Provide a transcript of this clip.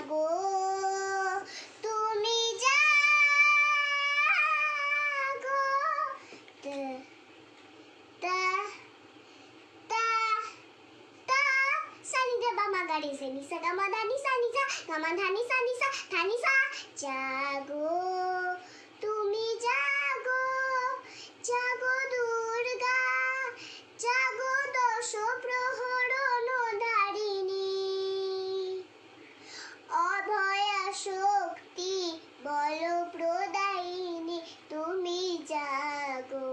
জাগো তুমি জাগো তা তা তা সানি দা বামা গাড়ি সে নিসা গামা দা নিসা নিসা গামা ধা নিসা নিসা ধা নিসা জাগো তুমি জাগো জাগো দুর্গা জাগো দশ প্রহরণ ধারিণী অভয়া শক্তি বল প্রদায়িনী তুমি জাগো